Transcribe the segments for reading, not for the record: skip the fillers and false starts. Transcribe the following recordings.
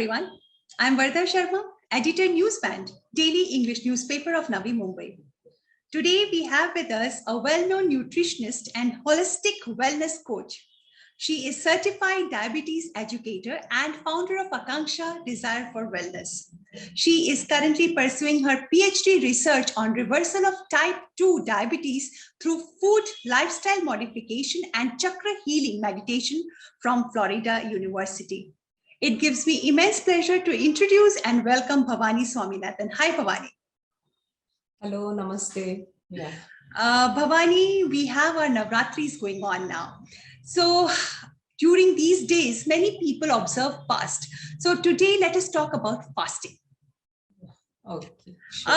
everyone. I'm Varda Sharma, editor Newsband, daily English newspaper of Navi Mumbai. Today we have with us a well-known nutritionist and holistic wellness coach. She is certified diabetes educator and founder of Akanksha Desire for Wellness. She is currently pursuing her PhD research on reversal of type 2 diabetes through food, lifestyle modification, and chakra healing meditation from Florida University. It gives me immense pleasure to introduce and welcome Bhavani Swaminathan. Hi, Bhavani. Hello, namaste. Yeah. Bhavani, we have our Navaratris going on now. So during these days, many people observe fast. So today, let us talk about fasting. Okay. Sure.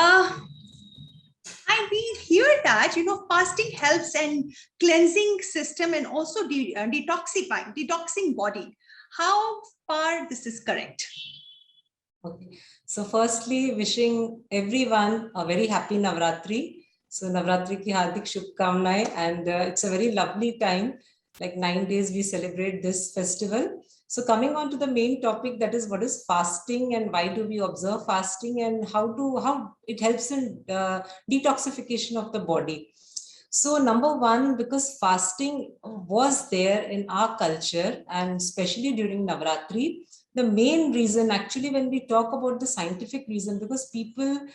And we hear that, fasting helps in cleansing system and also detoxing body. How far this is correct? Okay. So firstly, wishing everyone a very happy Navaratri. So Navaratri ki hardik shubhkamnaएं, and it's a very lovely time. Like 9 days we celebrate this festival. So coming on to the main topic, that is what is fasting and why do we observe fasting and how it helps in detoxification of the body. So number one, because fasting was there in our culture and especially during Navaratri, the main reason actually when we talk about the scientific reason, because people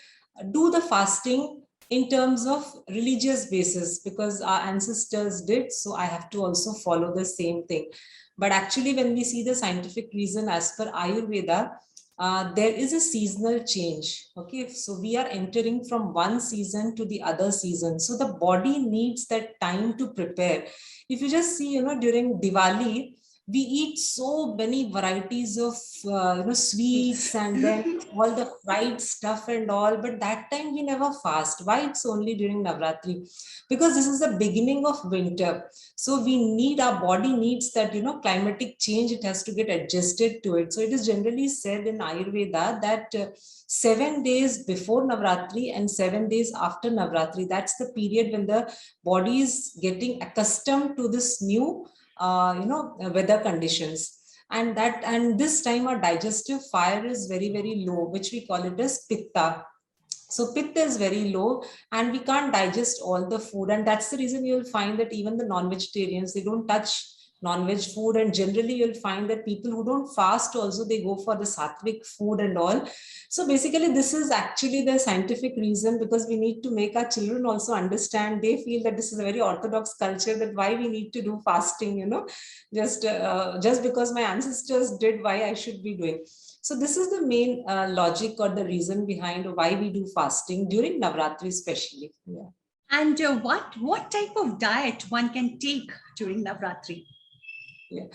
do the fasting in terms of religious basis because our ancestors did, so I have to also follow the same thing. But actually when we see the scientific reason as per Ayurveda, there is a seasonal change. Okay, so we are entering from one season to the other season, so the body needs that time to prepare. If you just see, during Diwali we eat so many varieties of sweets and then all the fried stuff and all, but that time we never fast. Why? It's only during Navratri, because this is the beginning of winter, so our body needs that climatic change. It has to get adjusted to it. So it is generally said in Ayurveda that 7 days before Navratri and 7 days after Navratri, that's the period when the body is getting accustomed to this new weather conditions, and this time our digestive fire is very, very low, which we call it as pitta. So pitta is very low and we can't digest all the food, and that's the reason you'll find that even the non-vegetarians, they don't touch non-veg food, and generally you'll find that people who don't fast also, they go for the sattvic food and all. So basically this is actually the scientific reason, because we need to make our children also understand. They feel that this is a very orthodox culture, that why we need to do fasting, just because my ancestors did, why I should be doing. So this is the main logic or the reason behind why we do fasting during Navratri especially. Yeah. And what type of diet one can take during Navratri? Yeah.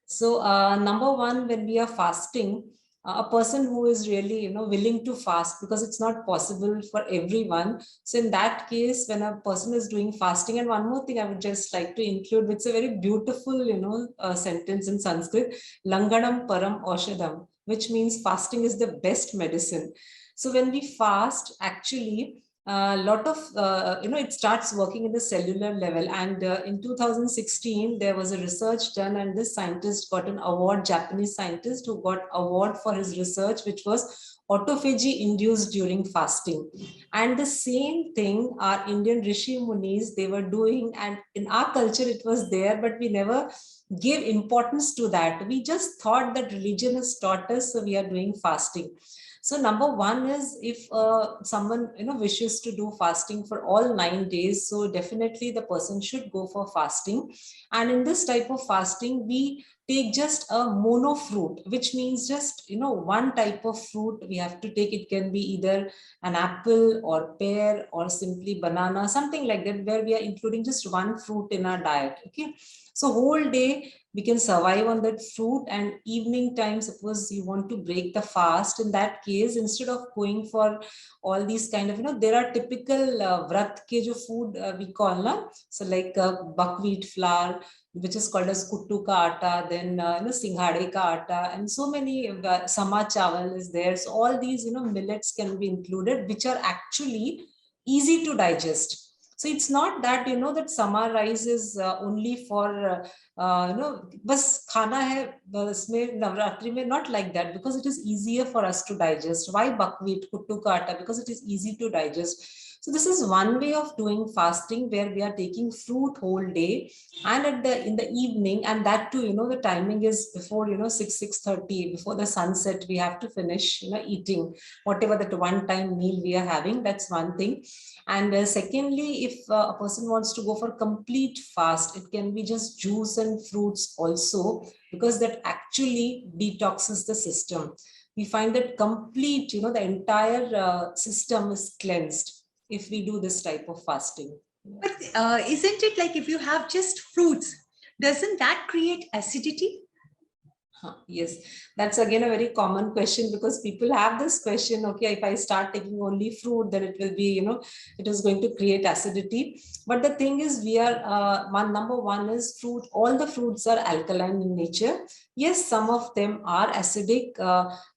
So number one, when we are fasting, a person who is really willing to fast, because it's not possible for everyone. So in that case, when a person is doing fasting, and one more thing I would just like to include, which is a very beautiful sentence in Sanskrit, Langanam Param Aushadam, which means fasting is the best medicine. So when we fast, actually a lot of it starts working in the cellular level, and in 2016 there was a research done, and this scientist got an award, Japanese scientist who got award for his research, which was autophagy induced during fasting. And the same thing our Indian rishi munis, they were doing, and in our culture it was there, but we never gave importance to that. We just thought that religion has taught us, so we are doing fasting. So number one is, if someone wishes to do fasting for all 9 days, so definitely the person should go for fasting. And in this type of fasting, we take just a mono fruit, which means just one type of fruit we have to take. It can be either an apple or pear or simply banana, something like that, where we are including just one fruit in our diet. Okay, so whole day we can survive on that fruit, and evening time, suppose you want to break the fast, in that case, instead of going for all these kind of there are typical vrat ke jo food we call so like buckwheat flour, which is called as kuttu ka atta, then singhade ka atta, and so many sama chawal is there. So all these millets can be included, which are actually easy to digest. So it's not that, that summer rice is only for, bas khana hai, isme Navratri mein, not like that, because it is easier for us to digest. Why buckwheat, kuttu ka atta? Because it is easy to digest. So this is one way of doing fasting, where we are taking fruit whole day, and in the evening, and that too, the timing is before 6:30, before the sunset, we have to finish eating whatever that one time meal we are having. That's one thing. And secondly, if a person wants to go for complete fast, it can be just juice and fruits also, because that actually detoxes the system. We find that complete, the entire system is cleansed if we do this type of fasting. But isn't it like if you have just fruits, doesn't that create acidity? Yes, that's again a very common question, because people have this question, okay, if I start taking only fruit, then it will be, it is going to create acidity. But the thing is, we are, number one is fruit. All the fruits are alkaline in nature. Yes, some of them are acidic.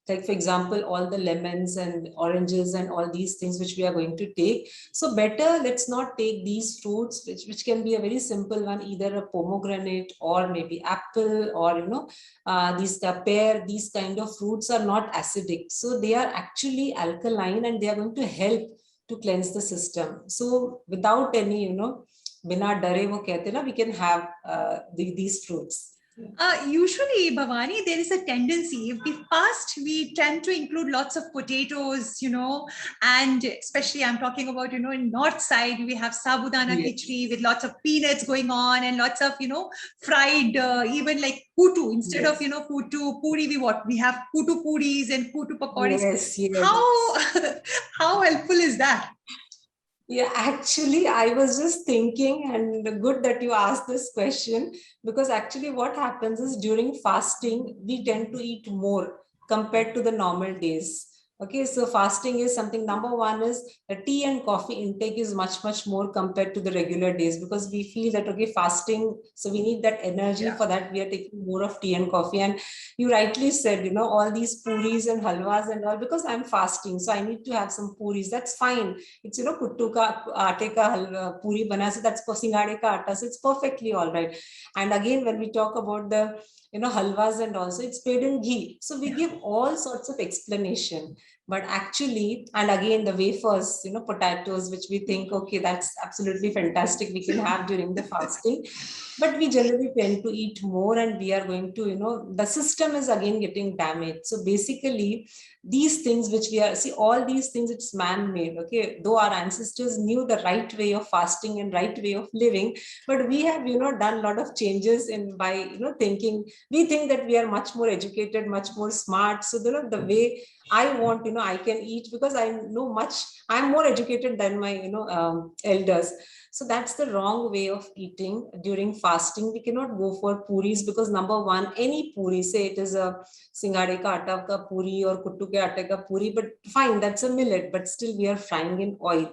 Like for example, all the lemons and oranges and all these things which we are going to take. So better, let's not take these fruits, which can be a very simple one, either a pomegranate or maybe apple, or, these pear, these kind of fruits are not acidic. So they are actually alkaline, and they are going to help to cleanse the system. So without any, bina dare wo kehte na, we can have these fruits. Usually, Bhavani, there is a tendency, if we fast, we tend to include lots of potatoes, and especially I'm talking about, in north side, we have sabudana khichdi with lots of peanuts going on, and lots of, fried, even like putu, instead of, putu puri, we have putu puris and putu pakoris. Yes, yes. How helpful is that? Yeah, actually, I was just thinking, and good that you asked this question, because actually what happens is during fasting, we tend to eat more compared to the normal days. Okay, so fasting is something, number one is the tea and coffee intake is much, much more compared to the regular days, because we feel that, okay, fasting, so we need that energy. For that, we are taking more of tea and coffee. And you rightly said, all these puris and halwas and all, because I'm fasting, so I need to have some puris. That's fine. It's, kuttu ka aate ka halwa, puri bana, so that's singade ka atta, so it's perfectly all right. And again, when we talk about the, halwas and also, it's paid in ghee. So we give all sorts of explanation. But actually, and again, the wafers, potatoes, which we think, okay, that's absolutely fantastic, we can have during the fasting. But we generally tend to eat more, and we are going to, the system is again getting damaged. So basically, these things which we are, see, all these things, it's man-made, okay? Though our ancestors knew the right way of fasting and right way of living, but we have, done a lot of changes in by, thinking, we think that we are much more educated, much more smart. So, the way I want, I can eat, because I know much, I'm more educated than my, elders. So that's the wrong way of eating during fasting. We cannot go for puris, because number one, any puri, say it is a singade ka atta ka puri or kuttu ke atte ka puri, but fine, that's a millet, but still we are frying in oil.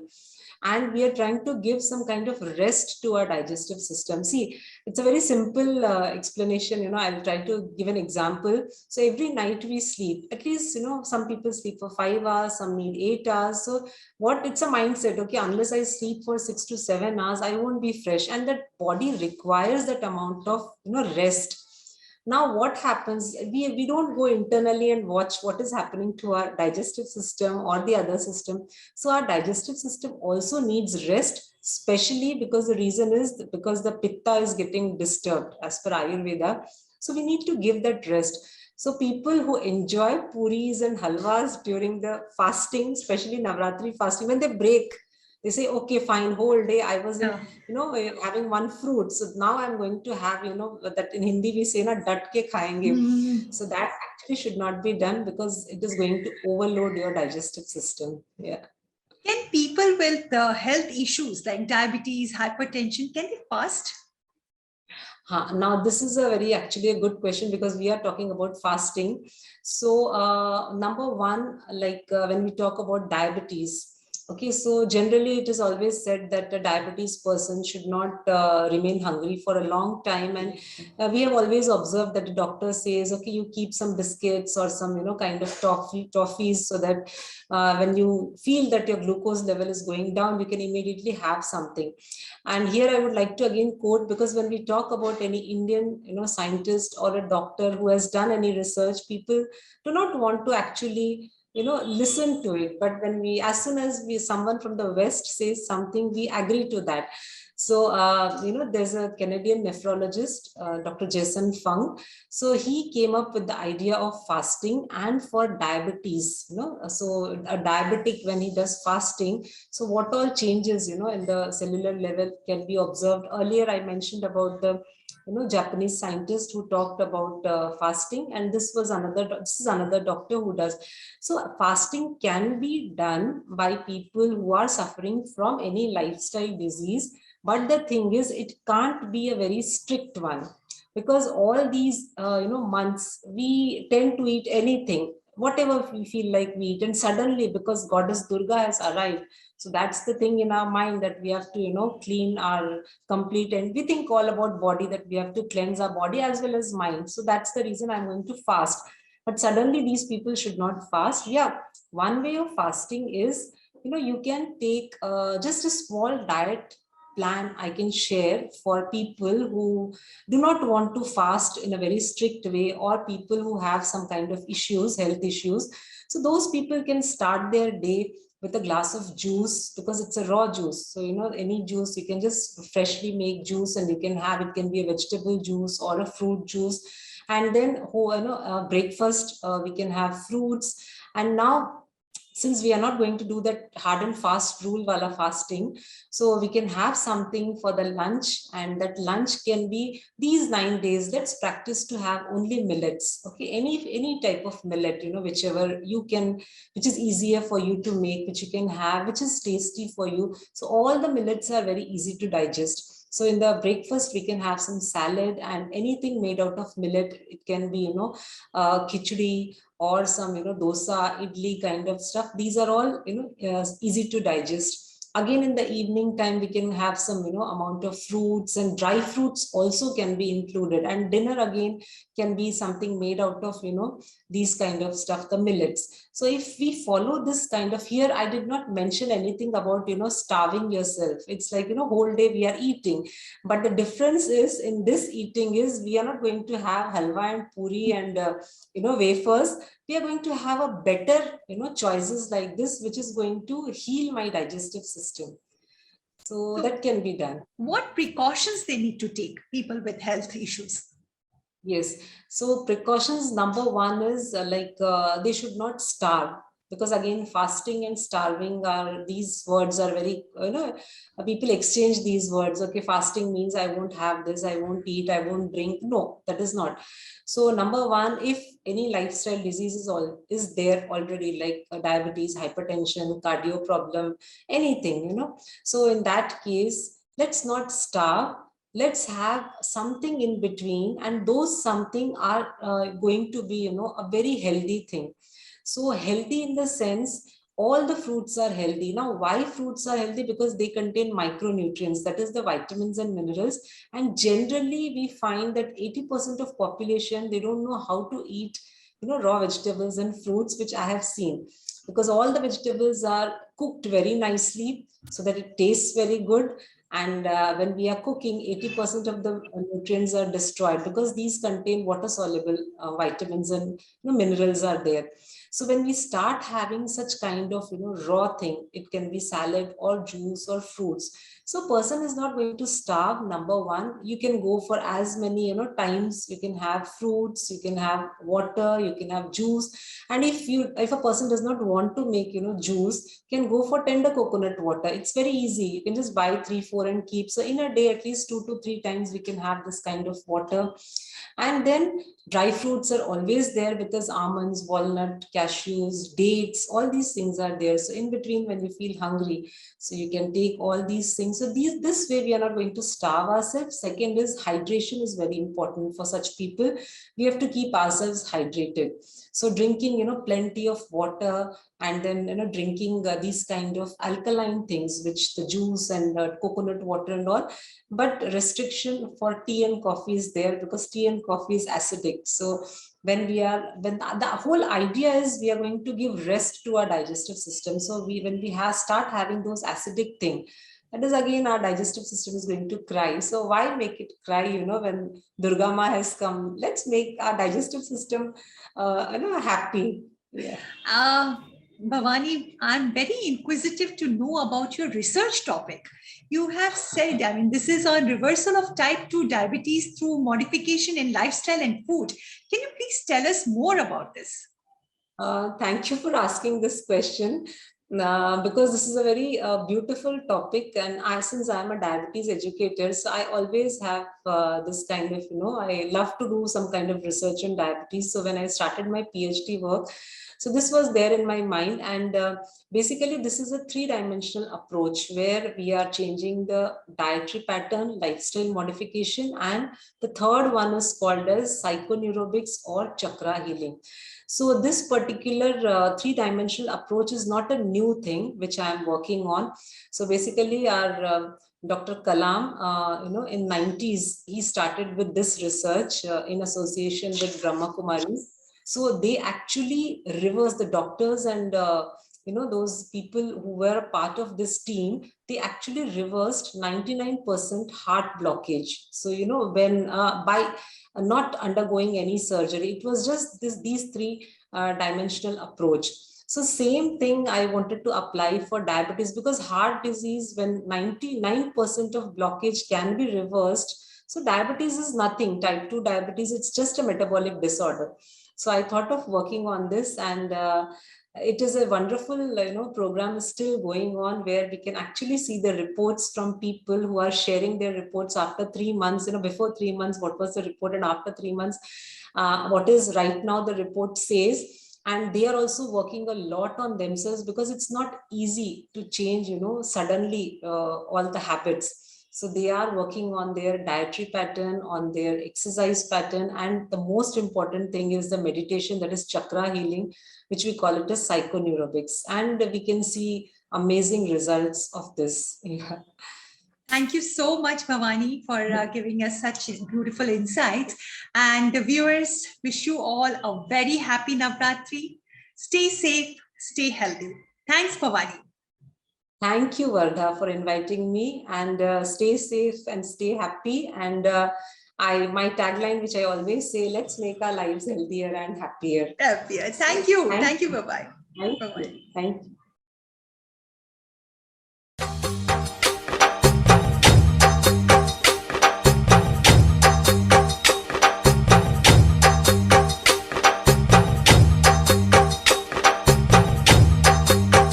And we are trying to give some kind of rest to our digestive system. See, it's a very simple explanation. I'll try to give an example. So every night we sleep, at least, some people sleep for 5 hours, some need 8 hours. So it's a mindset, okay, unless I sleep for 6 to 7 hours, I won't be fresh. And that body requires that amount of, rest. Now, what happens, we don't go internally and watch what is happening to our digestive system or the other system. So our digestive system also needs rest, especially because the reason is because the pitta is getting disturbed as per Ayurveda. So we need to give that rest. So people who enjoy puris and halwas during the fasting, especially Navratri fasting, when they break, they say, okay, fine, whole day I was in, having one fruit. So now I'm going to have, that in Hindi we say, na, dat ke khayenge. So that actually should not be done, because it is going to overload your digestive system. Yeah. Can people with health issues like diabetes, hypertension, can they fast? Now, this is actually a good question, because we are talking about fasting. So number one, like when we talk about diabetes, Okay, so generally it is always said that a diabetes person should not remain hungry for a long time, and we have always observed that the doctor says, okay, you keep some biscuits or some kind of toffees, so that when you feel that your glucose level is going down, you can immediately have something. And here I would like to again quote, because when we talk about any Indian scientist or a doctor who has done any research, people do not want to actually listen to it. But when we, as soon as someone from the West says something, we agree to that. So there's a Canadian nephrologist, Dr. Jason Fung. So he came up with the idea of fasting and for diabetes. So a diabetic, when he does fasting, so what all changes in the cellular level can be observed. Earlier I mentioned about the Japanese scientist who talked about fasting, and this is another doctor who does. So fasting can be done by people who are suffering from any lifestyle disease, but the thing is, it can't be a very strict one, because all these months we tend to eat anything, whatever we feel like we eat, and suddenly, because Goddess Durga has arrived, so that's the thing in our mind, that we have to clean our complete, and we think all about body, that we have to cleanse our body as well as mind. So that's the reason I'm going to fast. But suddenly these people should not fast. Yeah, one way of fasting is, you can take just a small diet plan I can share for people who do not want to fast in a very strict way, or people who have some kind of issues, health issues. So those people can start their day with a glass of juice, because it's a raw juice. So any juice, you can just freshly make juice and you can have, it can be a vegetable juice or a fruit juice. And then breakfast, we can have fruits. And now, since we are not going to do that hard and fast rule while fasting, so we can have something for the lunch, and that lunch can be these 9 days. Let's practice to have only millets. Okay, any type of millet, whichever you can, which is easier for you to make, which you can have, which is tasty for you. So all the millets are very easy to digest. So in the breakfast, we can have some salad and anything made out of millet. It can be, khichdi, or some, dosa, idli kind of stuff. These are all, easy to digest. Again, in the evening time, we can have some, amount of fruits, and dry fruits also can be included. And dinner again can be something made out of, these kind of stuff, the millets. So if we follow this kind of, here I did not mention anything about, starving yourself. It's like, whole day we are eating. But the difference is, in this eating is, we are not going to have halwa and puri and, wafers. We are going to have a better, choices like this, which is going to heal my digestive system. So that can be done. What precautions they need to take, people with health issues? Yes. So precautions, number one is they should not starve, because again, fasting and starving are, these words are very, people exchange these words. Okay, fasting means I won't have this, I won't eat, I won't drink. No, that is not. So number one, if any lifestyle disease is there already, like diabetes, hypertension, cardio problem, anything, so in that case, let's not starve. Let's have something in between, and those something are going to be, a very healthy thing. So healthy in the sense, all the fruits are healthy. Now, why fruits are healthy? Because they contain micronutrients, that is the vitamins and minerals. And generally we find that 80% of population, they don't know how to eat, raw vegetables and fruits, which I have seen, because all the vegetables are cooked very nicely so that it tastes very good. And when we are cooking, 80% of the nutrients are destroyed, because these contain water soluble vitamins and minerals are there. So when we start having such kind of raw thing, it can be salad or juice or fruits. So person is not going to starve. Number one, you can go for as many times. You can have fruits, you can have water, you can have juice. And if a person does not want to make juice, can go for tender coconut water. It's very easy. You can just buy 3-4 and keep. So in a day, at least 2 to 3 times we can have this kind of water. And then dry fruits are always there with us: almonds, walnut, cashews, dates, all these things are there. So in between when you feel hungry, so you can take all these things. So this way we are not going to starve ourselves. Second is hydration is very important for such people. We have to keep ourselves hydrated. So drinking, plenty of water, and then, drinking these kind of alkaline things, which the juice and coconut water and all. But restriction for tea and coffee is there, because tea and coffee is acidic. So when the whole idea is we are going to give rest to our digestive system. So when we start having those acidic thing, that is again our digestive system is going to cry. So why make it cry, when Durga Ma has come? Let's make our digestive system happy. Yeah. Bhavani, I'm very inquisitive to know about your research topic. You have said, this is on reversal of type 2 diabetes through modification in lifestyle and food. Can you please tell us more about this? Thank you for asking this question. Because this is a very beautiful topic, and since I'm a diabetes educator, so I always have this kind of, I love to do some kind of research on diabetes. So when I started my PhD work, so this was there in my mind, and basically this is a three-dimensional approach where we are changing the dietary pattern, lifestyle modification, and the third one is called as psychoneurobics or chakra healing. So this particular three-dimensional approach is not a new thing which I am working on. So basically our Dr. Kalam, in 90s, he started with this research in association with Brahma Kumaris. So they actually reverse the doctors and those people who were a part of this team, they actually reversed 99% heart blockage. So, when by not undergoing any surgery, it was just these three dimensional approach. So same thing I wanted to apply for diabetes, because heart disease, when 99% of blockage can be reversed, so diabetes is nothing. Type 2 diabetes, it's just a metabolic disorder. So I thought of working on this, and it is a wonderful, program is still going on, where we can actually see the reports from people who are sharing their reports after 3 months, before 3 months, what was the report, and after 3 months, what is right now the report says. And they are also working a lot on themselves, because it's not easy to change, suddenly all the habits. So they are working on their dietary pattern, on their exercise pattern, and the most important thing is the meditation, that is chakra healing, which we call it as psychoneurobics. And we can see amazing results of this. Yeah. Thank you so much, Bhavani, for giving us such beautiful insights. And the viewers, wish you all a very happy Navaratri. Stay safe, stay healthy. Thanks, Bhavani. Thank you, Varda, for inviting me, and stay safe and stay happy. And my tagline, which I always say, let's make our lives healthier and happier. Happier. Thank you. Thank you. Bye-bye. Thank you.